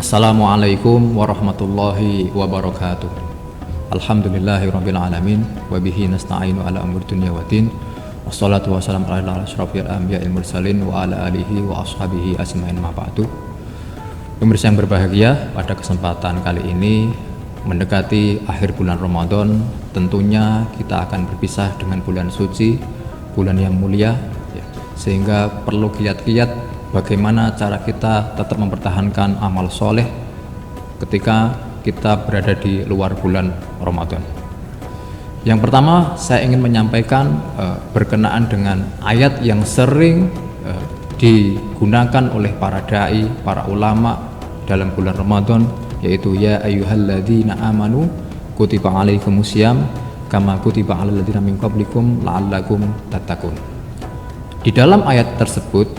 Assalamualaikum warahmatullahi wabarakatuh. Alhamdulillahirabbil alamin wa bihi nasta'inu ala umuri dunya waddin. Wassalatu wassalamu ala asyrofil anbiya'il mursalin wa ala alihi wa ashabihi ajmain ma ba'du. Pemirsa yang berbahagia, pada kesempatan kali ini mendekati akhir bulan Ramadan, tentunya kita akan berpisah dengan bulan suci, bulan yang mulia, sehingga perlu giat-giat bagaimana cara kita tetap mempertahankan amal soleh ketika kita berada di luar bulan Ramadan. Yang pertama, saya ingin menyampaikan berkenaan dengan ayat yang sering digunakan oleh para dai, para ulama dalam bulan Ramadan, yaitu ya ayyuhalladzina amanu kutiba alaikumusiyam kama kutiba alal ladzina min qablikum la'allakum tattaqun. Di dalam ayat tersebut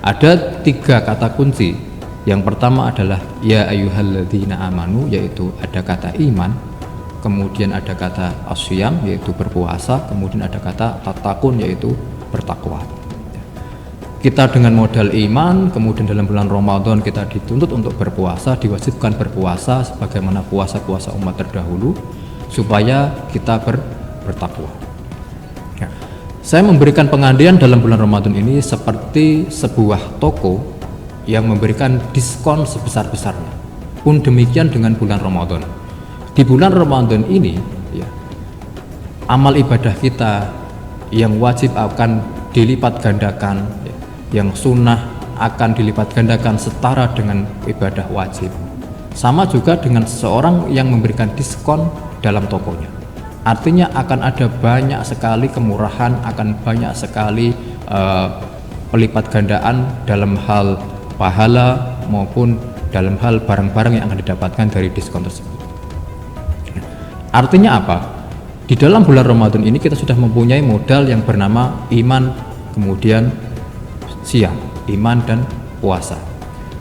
ada tiga kata kunci. Yang pertama adalah ya ayyuhalladzina amanu, yaitu ada kata iman, kemudian ada kata asyam, yaitu berpuasa, kemudian ada kata tatakun, yaitu bertakwa. Kita dengan modal iman, kemudian dalam bulan Ramadan kita dituntut untuk berpuasa, diwajibkan berpuasa sebagaimana puasa-puasa umat terdahulu, supaya kita bertakwa. Saya memberikan pengandaian dalam bulan Ramadan ini seperti sebuah toko yang memberikan diskon sebesar-besarnya. Pun demikian dengan bulan Ramadan. Di bulan Ramadan ini, amal ibadah kita yang wajib akan dilipat gandakan, yang sunnah akan dilipat gandakan setara dengan ibadah wajib. Sama juga dengan seseorang yang memberikan diskon dalam tokonya. Artinya akan ada banyak sekali kemurahan, akan banyak sekali pelipat gandaan dalam hal pahala maupun dalam hal barang-barang yang akan didapatkan dari diskon tersebut. Artinya apa? Di dalam bulan Ramadan ini kita sudah mempunyai modal yang bernama iman, kemudian siam, iman dan puasa.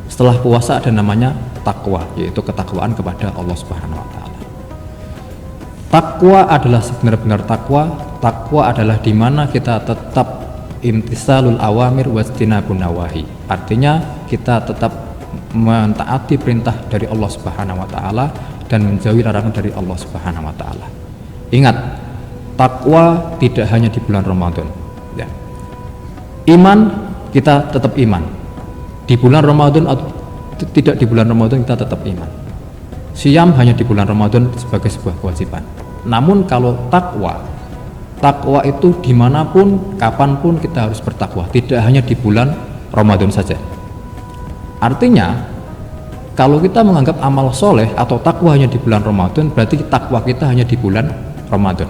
Setelah puasa ada namanya takwa, yaitu ketakwaan kepada Allah Subhanahu wa taala. Takwa adalah sebenar-benar takwa. Takwa adalah di mana kita tetap imtisalul awamir wajtinabun nawahi. Artinya kita tetap mentaati perintah dari Allah Subhanahu wa taala dan menjauhi larangan dari Allah Subhanahu wa taala. Ingat, takwa tidak hanya di bulan Ramadan. Iman, kita tetap iman. Di bulan Ramadan atau tidak di bulan Ramadan kita tetap iman. Siam hanya di bulan Ramadan sebagai sebuah kewajiban. Namun kalau takwa itu dimanapun, kapanpun kita harus bertakwa, tidak hanya di bulan Ramadan saja. Artinya, kalau kita menganggap amal soleh atau takwa hanya di bulan Ramadan, berarti takwa kita hanya di bulan Ramadan.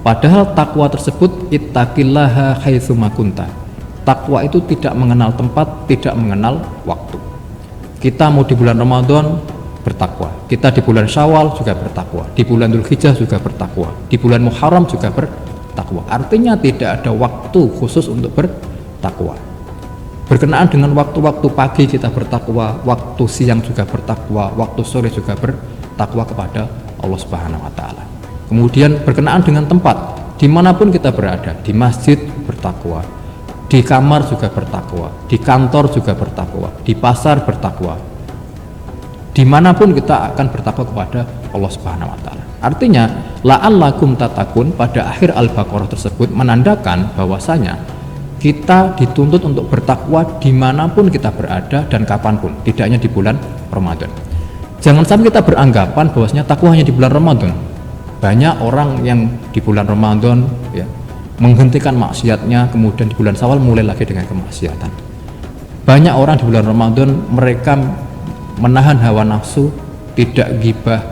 Padahal takwa tersebut ittaqillaha haitsu ma kunta. Takwa itu tidak mengenal tempat, tidak mengenal waktu. Kita mau di bulan Ramadan bertakwa, kita di bulan Syawal juga bertakwa, di bulan Dzulhijjah juga bertakwa, di bulan Muharram juga bertakwa. Artinya tidak ada waktu khusus untuk bertakwa. Berkenaan dengan waktu-waktu pagi kita bertakwa, waktu siang juga bertakwa, waktu sore juga bertakwa kepada Allah Subhanahu wa taala. Kemudian berkenaan dengan tempat, dimanapun kita berada, di masjid bertakwa, di kamar juga bertakwa, di kantor juga bertakwa, di pasar bertakwa. Dimanapun kita akan bertakwa kepada Allah Subhanahu wa taala. Artinya la'allakum tattaqun pada akhir Al-Baqarah tersebut menandakan bahwasanya kita dituntut untuk bertakwa dimanapun kita berada dan kapanpun, tidak hanya di bulan Ramadan. Jangan sampai kita beranggapan bahwasanya takwa hanya di bulan Ramadan. Banyak orang yang di bulan Ramadan menghentikan maksiatnya, kemudian di bulan Syawal mulai lagi dengan kemaksiatan. Banyak orang di bulan Ramadan mereka menahan hawa nafsu, tidak gibah,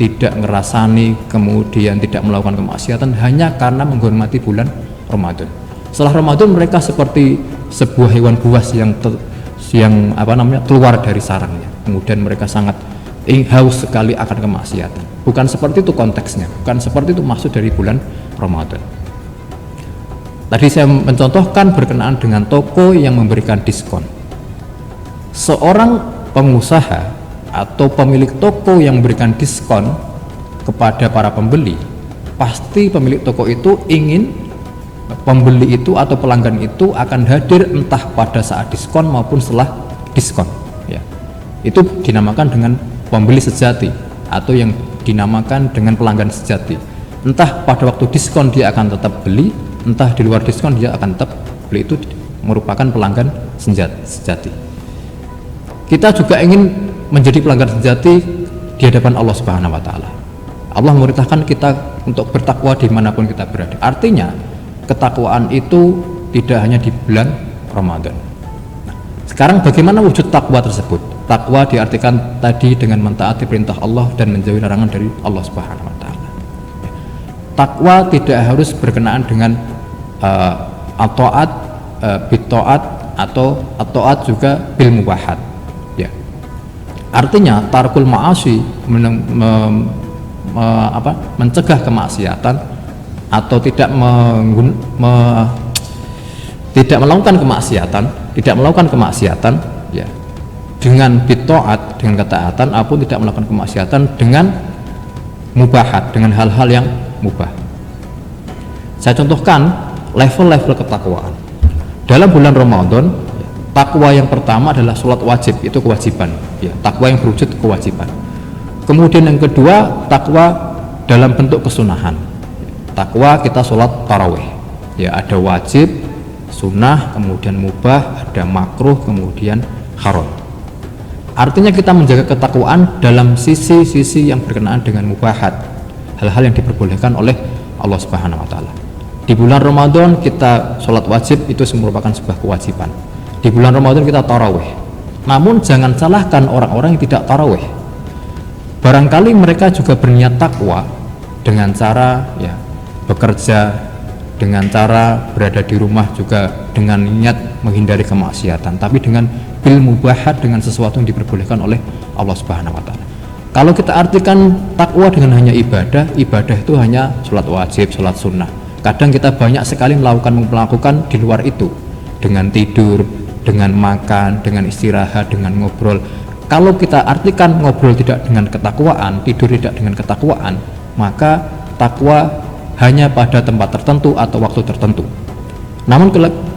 tidak ngerasani, kemudian tidak melakukan kemaksiatan hanya karena menghormati bulan Ramadan. Setelah Ramadan mereka seperti sebuah hewan buas yang keluar dari sarangnya. Kemudian mereka sangat haus sekali akan kemaksiatan. Bukan seperti itu konteksnya, bukan seperti itu maksud dari bulan Ramadan. Tadi saya mencontohkan berkenaan dengan toko yang memberikan diskon. Seorang pengusaha atau pemilik toko yang memberikan diskon kepada para pembeli, pasti pemilik toko itu ingin pembeli itu atau pelanggan itu akan hadir entah pada saat diskon maupun setelah diskon. Itu dinamakan dengan pembeli sejati atau yang dinamakan dengan pelanggan sejati. Entah pada waktu diskon dia akan tetap beli, entah di luar diskon dia akan tetap beli. Itu merupakan pelanggan sejati. Kita juga ingin menjadi pelanggan sejati di hadapan Allah Subhanahu wa taala. Allah memerintahkan kita untuk bertakwa dimanapun kita berada. Artinya ketakwaan itu tidak hanya di bulan Ramadan. Nah, sekarang bagaimana wujud takwa tersebut? Takwa diartikan tadi dengan mentaati perintah Allah dan menjauhi larangan dari Allah Subhanahu wa taala. Takwa tidak harus berkenaan dengan at-ta'at, bit-ta'at atau at-ta'at juga bil mubahat. Ya. Tidak tarkul ma'asi mencegah kemaksiatan atau tidak melakukan kemaksiatan ya dengan bitaat, dengan ketaatan, apun tidak melakukan kemaksiatan dengan mubahat, dengan hal-hal yang mubah. Saya contohkan level-level ketakwaan dalam bulan Ramadan. Takwa yang pertama adalah sholat wajib, itu kewajiban ya, takwa yang berwujud kewajiban. Kemudian yang kedua, takwa dalam bentuk kesunahan. Takwa kita sholat tarawih ya, ada wajib, sunnah, kemudian mubah, ada makruh, kemudian haram. Artinya kita menjaga ketakwaan dalam sisi-sisi yang berkenaan dengan mubahat, hal-hal yang diperbolehkan oleh Allah Subhanahu wa taala. Di bulan Ramadan kita sholat wajib, itu merupakan sebuah kewajiban. Di bulan Ramadan kita tarawih. Namun jangan salahkan orang-orang yang tidak tarawih. Barangkali mereka juga berniat takwa dengan cara ya bekerja, dengan cara berada di rumah juga dengan niat menghindari kemaksiatan, tapi dengan bil mubahat, dengan sesuatu yang diperbolehkan oleh Allah Subhanahu wa taala. Kalau kita artikan takwa dengan hanya ibadah itu hanya sholat wajib, sholat sunnah. Kadang kita banyak sekali melakukan di luar itu, dengan tidur, dengan makan, dengan istirahat, dengan ngobrol. Kalau kita artikan ngobrol tidak dengan ketakwaan, tidur tidak dengan ketakwaan, maka takwa hanya pada tempat tertentu atau waktu tertentu. Namun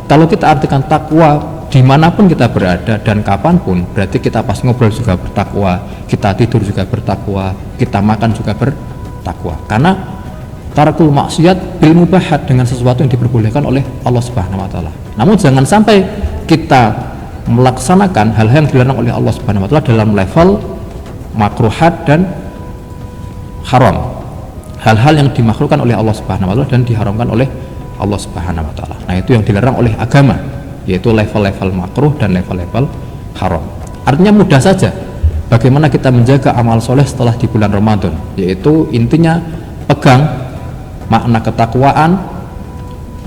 kalau kita artikan takwa dimanapun kita berada dan kapanpun, berarti kita pas ngobrol juga bertakwa, kita tidur juga bertakwa, kita makan juga bertakwa. Karena tarakul maksiat bil mubahat, dengan sesuatu yang diperbolehkan oleh Allah Subhanahu wa taala. Namun jangan sampai kita melaksanakan hal-hal yang dilarang oleh Allah Subhanahu wa taala dalam level makruhat dan haram. Hal-hal yang dimakruhkan oleh Allah Subhanahu wa taala dan diharamkan oleh Allah Subhanahu wa taala. Nah, itu yang dilarang oleh agama, yaitu level-level makruh dan level-level haram. Artinya mudah saja bagaimana kita menjaga amal soleh setelah di bulan Ramadan, yaitu intinya pegang makna ketakwaan,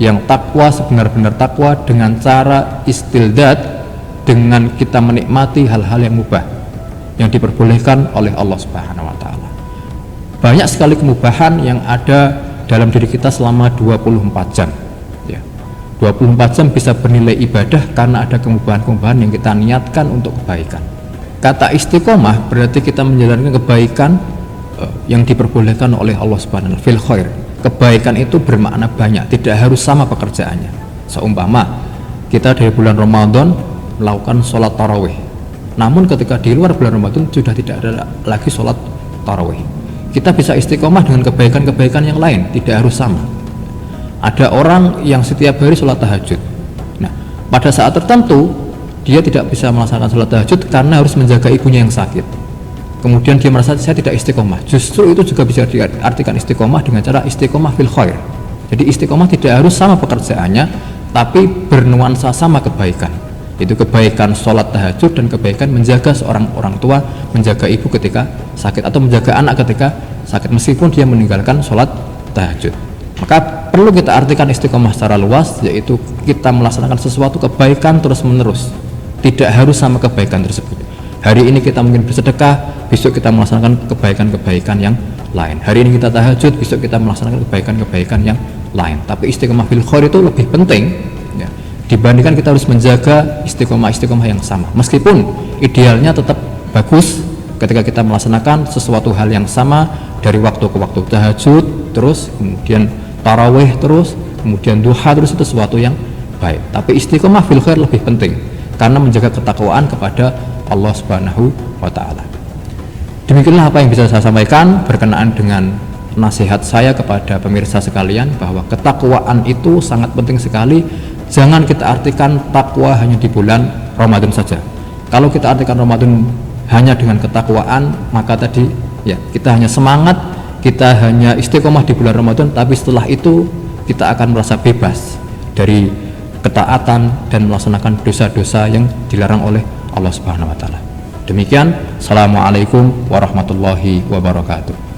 yang takwa sebenar-benar takwa dengan cara istildad, dengan kita menikmati hal-hal yang mubah yang diperbolehkan oleh Allah Subhanahu wa taala. Banyak sekali kemubahan yang ada dalam diri kita selama 24 jam ya. 24 jam bisa bernilai ibadah karena ada kemubahan-kemubahan yang kita niatkan untuk kebaikan. Kata istiqomah berarti kita menjalankan kebaikan yang diperbolehkan oleh Allah Subhanahu wa taala, fil khair. Kebaikan itu bermakna banyak, tidak harus sama pekerjaannya. Seumpama kita dari bulan Ramadan melakukan sholat tarawih, namun ketika di luar bulan Ramadan sudah tidak ada lagi sholat tarawih. Kita bisa istiqomah dengan kebaikan-kebaikan yang lain, tidak harus sama. Ada orang yang setiap hari sholat tahajud. Nah, pada saat tertentu dia tidak bisa melaksanakan sholat tahajud karena harus menjaga ibunya yang sakit. Kemudian dia merasa saya tidak istiqomah. Justru itu juga bisa diartikan istiqomah dengan cara istiqomah fil khair. Jadi istiqomah tidak harus sama pekerjaannya, tapi bernuansa sama kebaikan. Itu kebaikan sholat tahajud dan kebaikan menjaga seorang orang tua, menjaga ibu ketika sakit, atau menjaga anak ketika sakit meskipun dia meninggalkan sholat tahajud. Maka perlu kita artikan istiqomah secara luas, yaitu kita melaksanakan sesuatu kebaikan terus menerus, tidak harus sama kebaikan tersebut. Hari ini kita mungkin bersedekah, besok kita melaksanakan kebaikan-kebaikan yang lain. Hari ini kita tahajud, besok kita melaksanakan kebaikan-kebaikan yang lain. Tapi istiqomah fil khair itu lebih penting ya, dibandingkan kita harus menjaga istiqomah yang sama. Meskipun idealnya tetap bagus ketika kita melaksanakan sesuatu hal yang sama dari waktu ke waktu, tahajud terus, kemudian tarawih terus, kemudian duha terus, itu sesuatu yang baik. Tapi istiqomah fil khair lebih penting karena menjaga ketakwaan kepada Allah Subhanahu wa taala. Demikianlah apa yang bisa saya sampaikan berkenaan dengan nasihat saya kepada pemirsa sekalian, bahwa ketakwaan itu sangat penting sekali. Jangan kita artikan takwa hanya di bulan Ramadan saja. Kalau kita artikan Ramadan hanya dengan ketakwaan, maka tadi ya kita hanya semangat, kita hanya istiqomah di bulan Ramadan, tapi setelah itu kita akan merasa bebas dari ketaatan dan melaksanakan dosa-dosa yang dilarang oleh Allah Subhanahu wa taala. Demikian, assalamualaikum warahmatullahi wabarakatuh.